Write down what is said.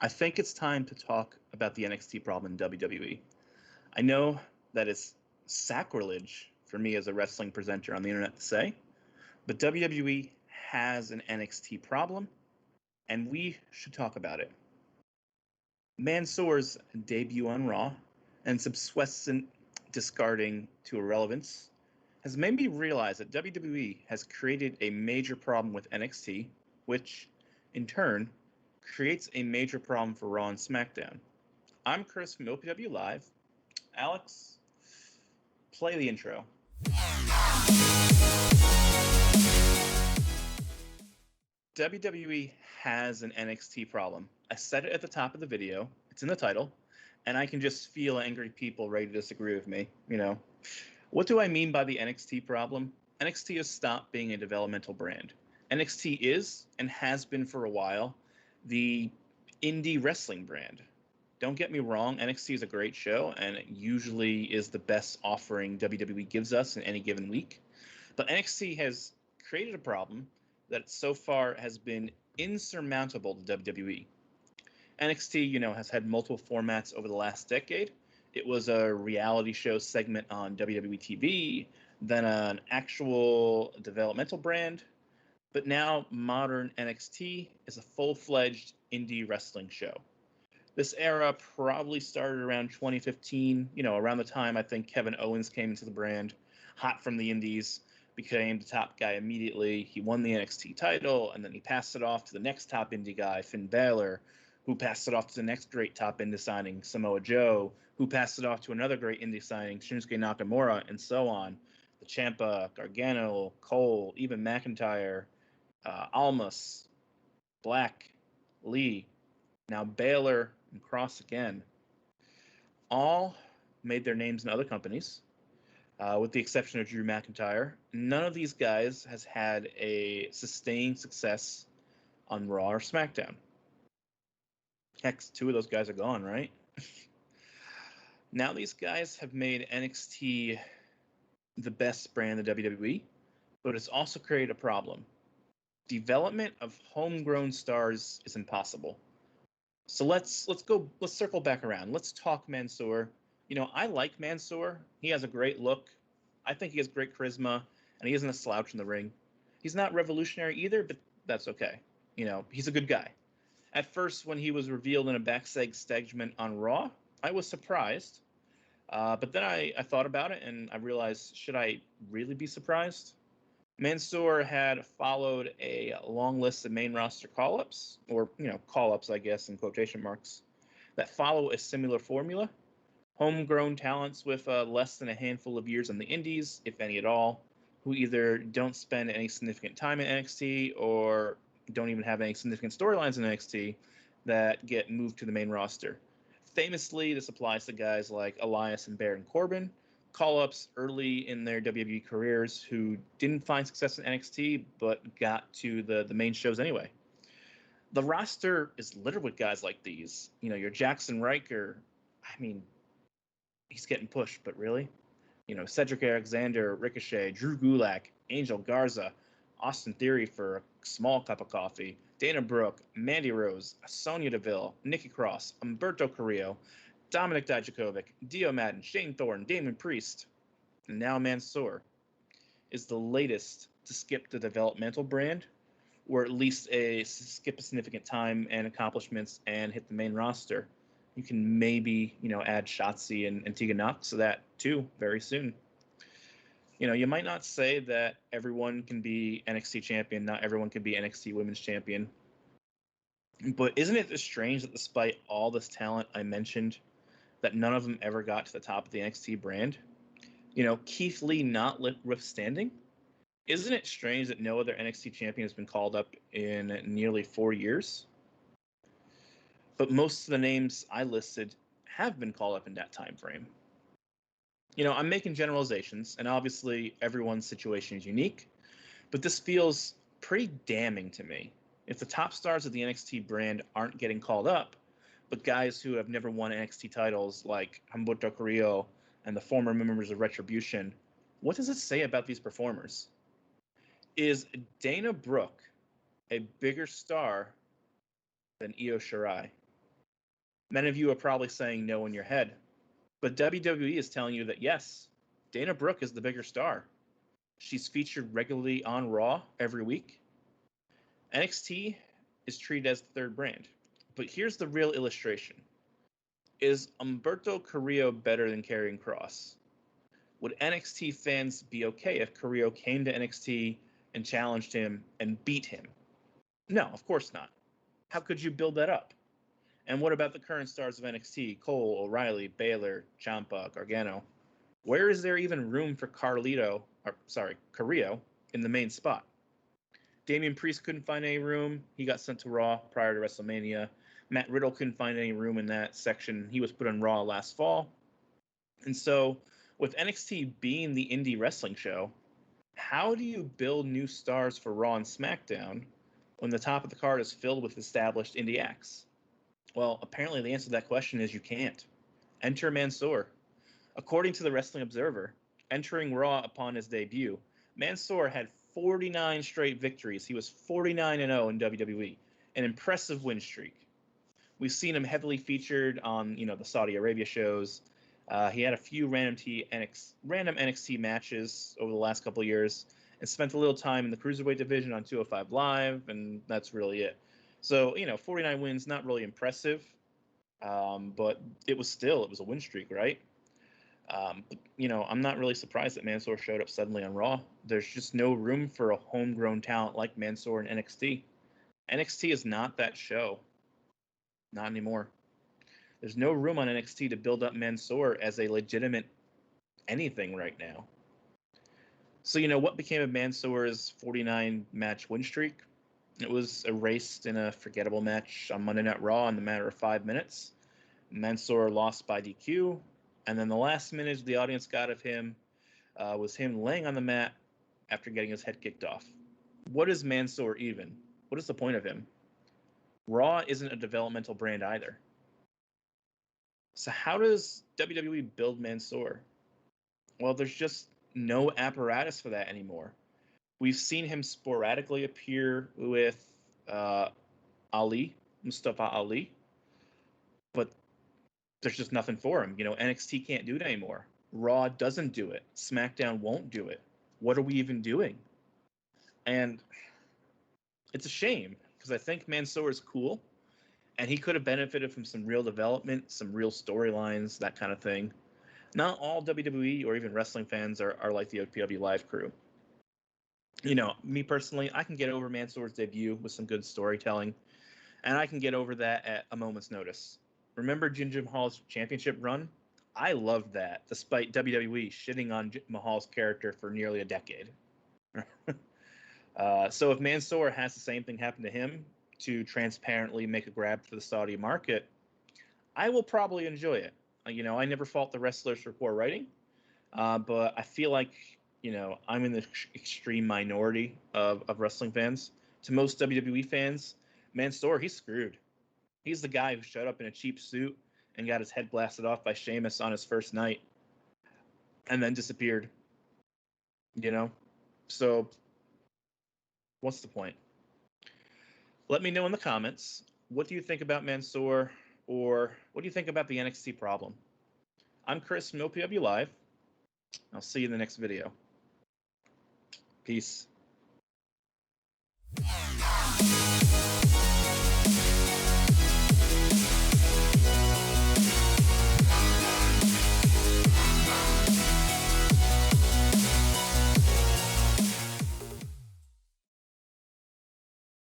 I think it's time to talk about the NXT problem in WWE. I know that it's sacrilege for me as a wrestling presenter on the internet to say, but WWE has an NXT problem, and we should talk about it. Mansoor's debut on Raw and subsequent discarding to irrelevance has made me realize that WWE has created a major problem with NXT, which, in turn, creates a major problem for Raw and SmackDown. I'm Chris from OPW Live. Alex, play the intro. WWE has an NXT problem. I said it at the top of the video. It's in the title, and I can just feel angry people ready to disagree with me. What do I mean by the NXT problem? NXT has stopped being a developmental brand. NXT is, and has been for a while, the indie wrestling brand. Don't get me wrong, NXT is a great show, and it usually is the best offering WWE gives us in any given week. But NXT has created a problem that so far has been insurmountable to WWE. NXT, has had multiple formats over the last decade. It was a reality show segment on WWE TV, then an actual developmental brand, but now modern NXT is a full-fledged indie wrestling show. This era probably started around 2015, around the time I think Kevin Owens came into the brand, hot from the indies, became the top guy immediately. He won the NXT title, and then he passed it off to the next top indie guy, Finn Balor, who passed it off to the next great top indie signing, Samoa Joe, who passed it off to another great indie signing, Shinsuke Nakamura, and so on. The Ciampa, Gargano, Cole, even McIntyre, Almas, Black, Lee, now Balor, and Cross again. All made their names in other companies, with the exception of Drew McIntyre. None of these guys has had a sustained success on Raw or SmackDown. Heck, two of those guys are gone, right? Now these guys have made NXT the best brand in the WWE, but it's also created a problem. Development of homegrown stars is impossible. So let's circle back around. Let's talk Mansoor. I like Mansoor. He has a great look. I think he has great charisma, and he isn't a slouch in the ring. He's not revolutionary either, but that's okay. He's a good guy. At first, when he was revealed in a backstage segment on Raw, I was surprised. But then I thought about it, and I realized, should I really be surprised? Mansoor had followed a long list of main roster call-ups, or, call-ups, I guess, in quotation marks, that follow a similar formula. Homegrown talents with less than a handful of years on the indies, if any at all, who either don't spend any significant time in NXT or don't even have any significant storylines in NXT that get moved to the main roster. Famously, this applies to guys like Elias and Baron Corbin, call-ups early in their WWE careers who didn't find success in NXT but got to the main shows anyway. The roster is littered with guys like these. Your Jackson Riker, he's getting pushed, but really? Cedric Alexander, Ricochet, Drew Gulak, Angel Garza, Austin Theory for a small cup of coffee, Dana Brooke, Mandy Rose, Sonya Deville, Nikki Cross, Humberto Carrillo, Dominic Dijakovic, Dio Madden, Shane Thorne, Damon Priest, and now Mansoor is the latest to skip the developmental brand, or at least skip a significant time and accomplishments and hit the main roster. You can maybe, add Shotzi and Tegan Nox to that too very soon. You might not say that everyone can be NXT champion, not everyone can be NXT women's champion. But isn't it strange that despite all this talent I mentioned, that none of them ever got to the top of the NXT brand? Keith Lee notwithstanding, isn't it strange that no other NXT champion has been called up in nearly 4 years? But most of the names I listed have been called up in that time frame. I'm making generalizations, and obviously everyone's situation is unique, but this feels pretty damning to me. If the top stars of the NXT brand aren't getting called up, but guys who have never won NXT titles like Humberto Carrillo and the former members of Retribution, what does it say about these performers? Is Dana Brooke a bigger star than Io Shirai. Many of you are probably saying no in your head, but WWE is telling you that yes, Dana Brooke is the bigger star. She's featured regularly on Raw every week. NXT is treated as the third brand. But here's the real illustration. Is Humberto Carrillo better than Karrion Kross? Would NXT fans be okay if Carrillo came to NXT and challenged him and beat him? No, of course not. How could you build that up? And what about the current stars of NXT? Cole, O'Reilly, Baylor, Ciampa, Gargano. Where is there even room for Carrillo in the main spot? Damian Priest couldn't find any room. He got sent to Raw prior to WrestleMania. Matt Riddle couldn't find any room in that section. He was put on Raw last fall. And so, with NXT being the indie wrestling show, how do you build new stars for Raw and SmackDown when the top of the card is filled with established indie acts? Well, apparently the answer to that question is you can't. Enter Mansoor. According to the Wrestling Observer, entering Raw upon his debut, Mansoor had 49 straight victories. He was 49-0 in WWE, an impressive win streak. We've seen him heavily featured on, the Saudi Arabia shows. He had a few random NXT matches over the last couple of years, and spent a little time in the Cruiserweight division on 205 Live, and that's really it. So, 49 wins, not really impressive, but it was a win streak, right? I'm not really surprised that Mansoor showed up suddenly on Raw. There's just no room for a homegrown talent like Mansoor in NXT. NXT is not that show. Not anymore. There's no room on NXT to build up Mansoor as a legitimate anything right now. So, what became of Mansoor's 49 match win streak? It was erased in a forgettable match on Monday Night Raw in the matter of 5 minutes. Mansoor lost by DQ, and then the last minute the audience got of him was him laying on the mat after getting his head kicked off. What is Mansoor even? What is the point of him? Raw isn't a developmental brand either. So how does WWE build Mansoor? Well, there's just no apparatus for that anymore. We've seen him sporadically appear with Mustafa Ali, but there's just nothing for him. NXT can't do it anymore. Raw doesn't do it. SmackDown won't do it. What are we even doing? And it's a shame because I think Mansoor is cool, and he could have benefited from some real development, some real storylines, that kind of thing. Not all WWE or even wrestling fans are like the OPW Live crew. Me personally, I can get over Mansoor's debut with some good storytelling, and I can get over that at a moment's notice. Remember Jinder Mahal's championship run? I loved that, despite WWE shitting on Mahal's character for nearly a decade. So if Mansoor has the same thing happen to him to transparently make a grab for the Saudi market, I will probably enjoy it. I never fault the wrestlers for poor writing, but I feel like I'm in the extreme minority of wrestling fans. To most WWE fans, Mansoor, he's screwed. He's the guy who showed up in a cheap suit and got his head blasted off by Sheamus on his first night and then disappeared. So what's the point? Let me know in the comments, what do you think about Mansoor, or what do you think about the NXT problem? I'm Chris from OPW Live. I'll see you in the next video. Peace.